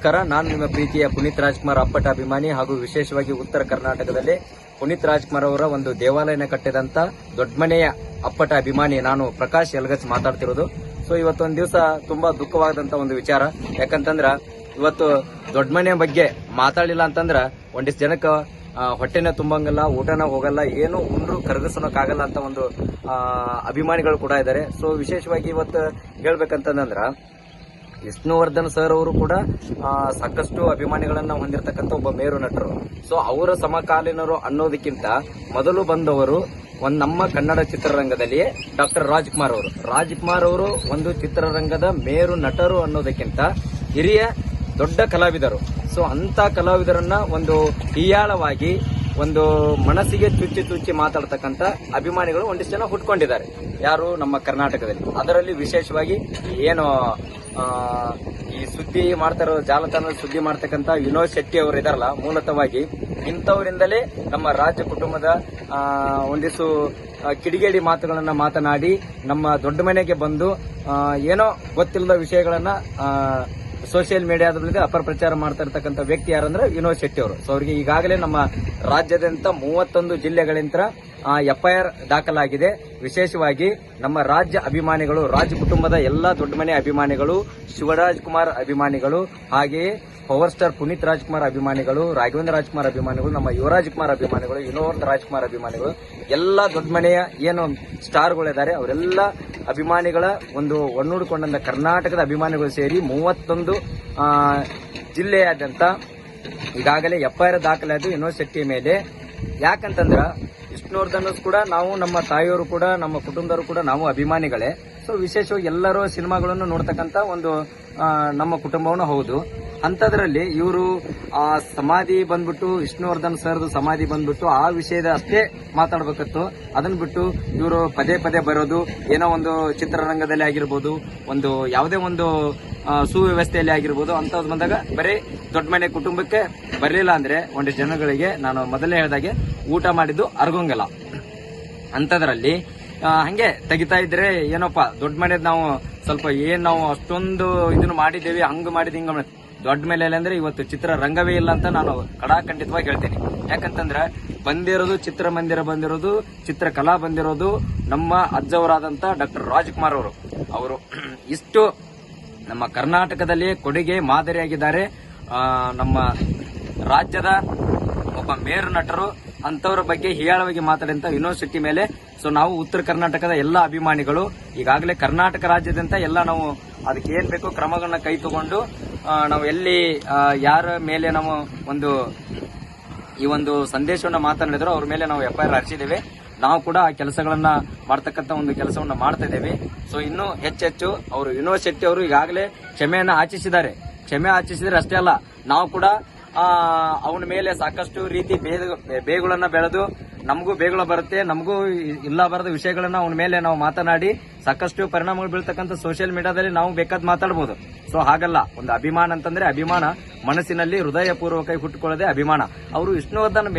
ನಮಸ್ಕಾರ. ನಾನು ನಿಮ್ಮ ಪ್ರೀತಿಯ ಪುನೀತ್ ರಾಜ್ಕುಮಾರ್ ಅಪ್ಪಟ ಅಭಿಮಾನಿ ಹಾಗೂ ವಿಶೇಷವಾಗಿ ಉತ್ತರ ಕರ್ನಾಟಕದಲ್ಲಿ ಪುನೀತ್ ರಾಜ್ಕುಮಾರ್ ಅವರ ಒಂದು ದೇವಾಲಯನ ಕಟ್ಟಿದಂತ ದೊಡ್ಡಮನೆಯ ಅಪ್ಪಟ ಅಭಿಮಾನಿ ನಾನು ಪ್ರಕಾಶ್ ಯಲಗಚ್ ಮಾತಾಡ್ತಿರೋದು. ಸೊ ಇವತ್ತೊಂದು ದಿವಸ ತುಂಬಾ ದುಃಖವಾದಂತ ಒಂದು ವಿಚಾರ. ಯಾಕಂತಂದ್ರ ಇವತ್ತು ದೊಡ್ಡಮನೆ ಬಗ್ಗೆ ಮಾತಾಡಲಿಲ್ಲ ಅಂತಂದ್ರ ಒಂದಿಷ್ಟು ಜನಕ್ಕೆ ಹೊಟ್ಟೆನ ತುಂಬಂಗಲ್ಲ, ಊಟನ ಹೋಗಲ್ಲ, ಏನು ಉಂಡ್ರು ಕರಗಿಸೋಕ್ಕಾಗಲ್ಲ ಅಂತ ಒಂದು ಅಭಿಮಾನಿಗಳು ಕೂಡ ಇದ್ದಾರೆ. ಸೊ ವಿಶೇಷವಾಗಿ ಇವತ್ತು ಹೇಳ್ಬೇಕಂತಂದ್ರ ವಿಷ್ಣುವರ್ಧನ್ ಸರ್ ಅವರು ಕೂಡ ಸಾಕಷ್ಟು ಅಭಿಮಾನಿಗಳನ್ನ ಹೊಂದಿರತಕ್ಕಂತ ಒಬ್ಬ ಮೇರು ನಟರು. ಸೊ ಅವರ ಸಮಕಾಲೀನರು ಅನ್ನೋದಕ್ಕಿಂತ ಮೊದಲು ಬಂದವರು ನಮ್ಮ ಕನ್ನಡ ಚಿತ್ರರಂಗದಲ್ಲಿ ಡಾಕ್ಟರ್ ರಾಜ್ಕುಮಾರ್ ಅವರು ಒಂದು ಚಿತ್ರರಂಗದ ಮೇರು ನಟರು ಅನ್ನೋದಕ್ಕಿಂತ ಹಿರಿಯ ದೊಡ್ಡ ಕಲಾವಿದರು. ಸೊ ಅಂತ ಕಲಾವಿದರನ್ನ ಒಂದು ಹೀಯಾಳವಾಗಿ ಒಂದು ಮನಸ್ಸಿಗೆ ಚುಚ್ಚಿ ಮಾತಾಡ್ತಕ್ಕಂತ ಅಭಿಮಾನಿಗಳು ಒಂದಿಷ್ಟು ಜನ ಹುಟ್ಕೊಂಡಿದ್ದಾರೆ. ಯಾರು? ನಮ್ಮ ಕರ್ನಾಟಕದಲ್ಲಿ. ಅದರಲ್ಲಿ ವಿಶೇಷವಾಗಿ ಏನು ಈ ಸುದ್ದಿ ಮಾಡ್ತಾರೋ, ಜಾಲತಾಣದಲ್ಲಿ ಸುದ್ದಿ ಮಾಡ್ತಕ್ಕಂತ ವಿನೋದ್ ಶೆಟ್ಟಿ ಅವರು ಇದಾರಲ್ಲ, ಮೂಲತಃವಾಗಿ ಇಂಥವರಿಂದಲೇ ನಮ್ಮ ರಾಜ್ಯ ಕುಟುಂಬದ ಒಂದಿಷ್ಟು ಕಿಡಿಗೇಡಿ ಮಾತುಗಳನ್ನ ಮಾತನಾಡಿ ನಮ್ಮ ದೊಡ್ಡ ಮನೆಗೆ ಬಂದು ಏನೋ ಗೊತ್ತಿಲ್ಲದ ವಿಷಯಗಳನ್ನ ಸೋಷಿಯಲ್ ಮೀಡಿಯಾದಲ್ಲಿ ಅಪಪ್ರಚಾರ ಮಾಡ್ತಾ ಇರ್ತಕ್ಕಂಥ ವ್ಯಕ್ತಿ ಯಾರಂದ್ರೆ ವಿನೋದ್ ಶೆಟ್ಟಿ ಅವರು. ಸೊ ಅವರಿಗೆ ಈಗಾಗಲೇ ನಮ್ಮ ರಾಜ್ಯಾದ್ಯಂತ 31 ಜಿಲ್ಲೆಗಳಿಂದ FIR ದಾಖಲಾಗಿದೆ. ವಿಶೇಷವಾಗಿ ನಮ್ಮ ರಾಜ್ಯ ಅಭಿಮಾನಿಗಳು, ರಾಜ್ಯ ಕುಟುಂಬದ ಎಲ್ಲಾ ದೊಡ್ಡ ಮನೆ ಅಭಿಮಾನಿಗಳು, ಶಿವರಾಜ್ಕುಮಾರ್ ಅಭಿಮಾನಿಗಳು, ಹಾಗೆಯೇ ಪವರ್ ಸ್ಟಾರ್ ಪುನೀತ್ ರಾಜ್ಕುಮಾರ್ ಅಭಿಮಾನಿಗಳು, ರಾಘವೇಂದ್ರ ರಾಜ್ಕುಮಾರ್ ಅಭಿಮಾನಿಗಳು, ನಮ್ಮ ಯುವರಾಜ್ಕುಮಾರ್ ಅಭಿಮಾನಿಗಳು, ವಿನೋದ್ ರಾಜ್ಕುಮಾರ್ ಅಭಿಮಾನಿಗಳು, ಎಲ್ಲಾ ದೊಡ್ಡ ಮನೆಯ ಏನು ಸ್ಟಾರ್ಗಳಿದ್ದಾರೆ ಅವರೆಲ್ಲ ಅಭಿಮಾನಿಗಳ ಒಂದು ಒನ್ನೂಡಿಕೊಂಡ ಕರ್ನಾಟಕದ ಅಭಿಮಾನಿಗಳು ಸೇರಿ 31 ಜಿಲ್ಲೆಯಾದ್ಯಂತ ಈಗಾಗಲೇ FIR ದಾಖಲಾದ ವಿನೋದ್ ಶೆಟ್ಟಿ ಮೇಲೆ. ಯಾಕಂತಂದ್ರ ವಿಷ್ಣುವರ್ಧನ್ ಕೂಡ ನಾವು, ನಮ್ಮ ತಾಯಿಯವರು ಕೂಡ, ನಮ್ಮ ಕುಟುಂಬದವರು ಕೂಡ ನಾವು ಅಭಿಮಾನಿಗಳೇ. ಸೊ ವಿಶೇಷವಾಗಿ ಎಲ್ಲರೂ ಸಿನಿಮಾಗಳನ್ನು ನೋಡ್ತಕ್ಕಂತ ಒಂದು ನಮ್ಮ ಕುಟುಂಬವನ್ನು ಹೌದು. ಅಂತದ್ರಲ್ಲಿ ಇವರು ಆ ಸಮಾಧಿ ಬಂದ್ಬಿಟ್ಟು, ವಿಷ್ಣುವರ್ಧನ್ ಸರ್ದು ಸಮಾಧಿ ಬಂದ್ಬಿಟ್ಟು ಆ ವಿಷಯದ ಅಷ್ಟೇ ಮಾತಾಡ್ಬೇಕಿತ್ತು. ಅದನ್ನ ಬಿಟ್ಟು ಇವರು ಪದೇ ಬರೋದು ಏನೋ ಒಂದು ಚಿತ್ರರಂಗದಲ್ಲಿ ಆಗಿರ್ಬೋದು, ಒಂದು ಯಾವುದೇ ಒಂದು ಸುವ್ಯವಸ್ಥೆಯಲ್ಲಿ ಆಗಿರ್ಬೋದು, ಅಂತದ್ ಬಂದಾಗ ಬರೀ ದೊಡ್ಡ ಮನೆ ಕುಟುಂಬಕ್ಕೆ ಬರಲಿಲ್ಲ ಅಂದ್ರೆ ಒಂದಿಷ್ಟು ಜನಗಳಿಗೆ ನಾನು ಮೊದಲೇ ಹೇಳಿದಾಗೆ ಊಟ ಮಾಡಿದ್ದು ಅರ್ಗೋಂಗಲ್ಲ. ಅಂತದ್ರಲ್ಲಿ ಹಂಗೆ ತೆಗಿತಾ ಇದ್ರೆ ಏನಪ್ಪಾ ದೊಡ್ಡ ಮನೆದ್ ನಾವು ಸ್ವಲ್ಪ ನಾವು ಅಷ್ಟೊಂದು ಇದನ್ನು ಮಾಡಿದ್ದೇವೆ, ಹಂಗ ಮಾಡಿದ್ ಹಿಂಗ ದೊಡ್ಡ ಮೇಲೆ ಅಂದ್ರೆ ಇವತ್ತು ಚಿತ್ರರಂಗವೇ ಇಲ್ಲ ಅಂತ ನಾನು ಖಂಡಿತವಾಗಿ ಹೇಳ್ತೀನಿ. ಯಾಕಂತಂದ್ರೆ ಬಂದಿರೋದು ಚಿತ್ರಮಂದಿರ, ಬಂದಿರೋದು ಚಿತ್ರಕಲಾ, ಬಂದಿರೋದು ನಮ್ಮ ಅಜ್ಜವರಾದಂತ ಡಾಕ್ಟರ್ ರಾಜ್ಕುಮಾರ್ ಅವರು ಇಷ್ಟು ನಮ್ಮ ಕರ್ನಾಟಕದಲ್ಲಿ ಕೊಡುಗೆ ಮಾದರಿಯಾಗಿದ್ದಾರೆ. ನಮ್ಮ ರಾಜ್ಯದ ಒಬ್ಬ ಮೇರು ನಟರು. ಅಂತವರ ಬಗ್ಗೆ ಹೀಯಾಳವಾಗಿ ಮಾತಾಡಿದಂತ ವಿನೋದ್ ಶೆಟ್ಟಿ ಮೇಲೆ ಸೊ ನಾವು ಉತ್ತರ ಕರ್ನಾಟಕದ ಎಲ್ಲಾ ಅಭಿಮಾನಿಗಳು ಈಗಾಗಲೇ ಕರ್ನಾಟಕ ರಾಜ್ಯದಂತ ಎಲ್ಲ ನಾವು ಅದಕ್ಕೆ ಏನ್ ಬೇಕೋ ಕ್ರಮಗಳನ್ನ ಕೈ ತಗೊಂಡು ನಾವು ಎಲ್ಲಿ ಯಾರ ಮೇಲೆ ನಾವು ಈ ಒಂದು ಸಂದೇಶವನ್ನ ಮಾತನಾಡಿದ್ರು ಅವ್ರ ಮೇಲೆ ನಾವು FIR ಹರಿಸಿದ್ದೇವೆ. ನಾವು ಕೂಡ ಆ ಕೆಲಸಗಳನ್ನ ಮಾಡ್ತಕ್ಕಂತ ಒಂದು ಕೆಲಸವನ್ನ ಮಾಡ್ತಾ ಇದ್ದೇವೆ. ಸೊ ಇನ್ನು ಹೆಚ್ಚೆಚ್ಚು ಅವರು ವಿನೋದ್ ಶೆಟ್ಟಿ ಅವರು ಈಗಾಗಲೇ ಕ್ಷಮೆಯನ್ನ ಆಚಿಸಿದ್ದಾರೆ. ಕ್ಷಮೆ ಆಚಿಸಿದ್ರೆ ಅಷ್ಟೇ ಅಲ್ಲ, ನಾವು ಕೂಡ ಅವನ ಮೇಲೆ ಸಾಕಷ್ಟು ರೀತಿ ಬೇಗುಗಳನ್ನ ಬೆಳೆದು ನಮಗೂ ಬೇಗುಳ ಬರುತ್ತೆ, ನಮಗೂ ಇಲ್ಲ ಬರದ ವಿಷಯಗಳನ್ನ ಅವನ ಮೇಲೆ ನಾವು ಮಾತನಾಡಿ ಸಾಕಷ್ಟು ಪರಿಣಾಮಗಳು ಬೀಳ್ತಕ್ಕಂಥ ಸೋಷಿಯಲ್ ಮೀಡಿಯಾದಲ್ಲಿ ನಾವು ಬೇಕಾದ್ ಮಾತಾಡಬಹುದು. ಸೊ ಹಾಗಲ್ಲ, ಒಂದು ಅಭಿಮಾನ ಅಂತಂದ್ರೆ ಅಭಿಮಾನ ಮನಸ್ಸಿನಲ್ಲಿ ಹೃದಯ ಪೂರ್ವಕವಾಗಿ ಹುಟ್ಟುಕೊಳ್ಳದೆ ಅಭಿಮಾನ. ಅವರು ವಿಷ್ಣುವರ್ಧನ್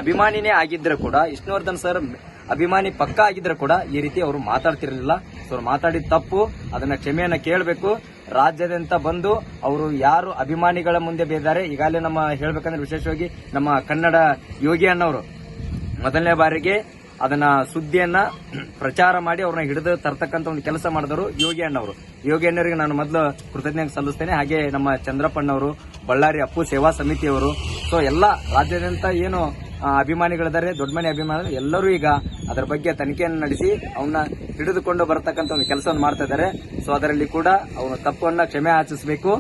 ಅಭಿಮಾನಿನೇ ಆಗಿದ್ರೆ ಕೂಡ, ವಿಷ್ಣುವರ್ಧನ್ ಸರ್ ಅಭಿಮಾನಿ ಪಕ್ಕ ಆಗಿದ್ರೆ ಕೂಡ ಈ ರೀತಿ ಅವರು ಮಾತಾಡ್ತಿರ್ಲಿಲ್ಲ. ಸೊ ಮಾತಾಡಿದ ತಪ್ಪು, ಅದನ್ನ ಕ್ಷಮೆಯನ್ನ ಕೇಳಬೇಕು. ರಾಜ್ಯದಂತ ಬಂದು ಅವರು ಯಾರು ಅಭಿಮಾನಿಗಳ ಮುಂದೆ ಬೇದ್ದಾರೆ. ಈಗಾಗಲೇ ನಮ್ಮ ಹೇಳ್ಬೇಕಂದ್ರೆ ವಿಶೇಷವಾಗಿ ನಮ್ಮ ಕನ್ನಡ ಯೋಗಿ ಅಣ್ಣವರು ಮೊದಲನೇ ಬಾರಿಗೆ ಅದನ್ನ ಸುದ್ದಿಯನ್ನ ಪ್ರಚಾರ ಮಾಡಿ ಅವ್ರನ್ನ ಹಿಡಿದು ತರ್ತಕ್ಕಂತ ಒಂದು ಕೆಲಸ ಮಾಡಿದವರು ಯೋಗಿ ಅಣ್ಣವರಿಗೆ ನಾನು ಮೊದಲು ಕೃತಜ್ಞತೆ ಸಲ್ಲಿಸ್ತೇನೆ. ಹಾಗೆ ನಮ್ಮ ಚಂದ್ರಪ್ಪಣ್ಣವರು, ಬಳ್ಳಾರಿ ಅಪ್ಪು ಸೇವಾ ಸಮಿತಿಯವರು, ಸೊ ಎಲ್ಲ ರಾಜ್ಯದಂತ ಏನು ಅಭಿಮಾನಿಗಳಿದ್ದಾರೆ, ದೊಡ್ಡ ಮನೆ ಅಭಿಮಾನಿಗಳು ಎಲ್ಲರೂ ಈಗ ಅದರ ಬಗ್ಗೆ ತನಿಖೆಯನ್ನು ನಡೆಸಿ ಅವನ್ನ ಹಿಡಿದುಕೊಂಡು ಬರತಕ್ಕಂತ ಒಂದು ಕೆಲಸವನ್ನು ಮಾಡ್ತಾ ಇದ್ದಾರೆ. ಸೊ ಅದರಲ್ಲಿ ಕೂಡ ಅವರ ತಪ್ಪನ್ನ ಕ್ಷಮೆ ಯಾಚಿಸಬೇಕು.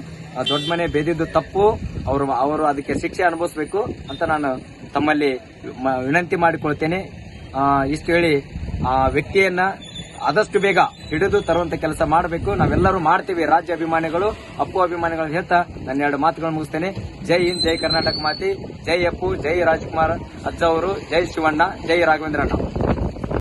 ದೊಡ್ಡ ಮನೆ ಬೇದಿದ್ದು ತಪ್ಪು, ಅವರು ಅದಕ್ಕೆ ಶಿಕ್ಷೆ ಅನುಭವಿಸಬೇಕು ಅಂತ ನಾನು ತಮ್ಮಲ್ಲಿ ವಿನಂತಿ ಮಾಡಿಕೊಳ್ತೇನೆ. ಇಷ್ಟು ಹೇಳಿ ಆ ವ್ಯಕ್ತಿಯನ್ನ ಆದಷ್ಟು ಬೇಗ ಹಿಡಿದು ತರುವಂತ ಕೆಲಸ ಮಾಡಬೇಕು. ನಾವೆಲ್ಲರೂ ಮಾಡ್ತೀವಿ, ರಾಜ್ಯ ಅಭಿಮಾನಿಗಳು, ಅಪ್ಪು ಅಭಿಮಾನಿಗಳು ಹೇಳ್ತಾ ನನ್ನ 2 ಮಾತುಗಳು ಮುಗಿಸ್ತೇನೆ. ಜೈ ಹಿಂದ್, ಜೈ ಕರ್ನಾಟಕ ಮಾತಿ, ಜೈ ಅಪ್ಪು, ಜೈ ರಾಜ್ಕುಮಾರ್ ಅಜ್ಜ ಅವರು, ಜೈ ಶಿವಣ್ಣ, ಜೈ ರಾಘವೇಂದ್ರ ಅಣ್ಣ.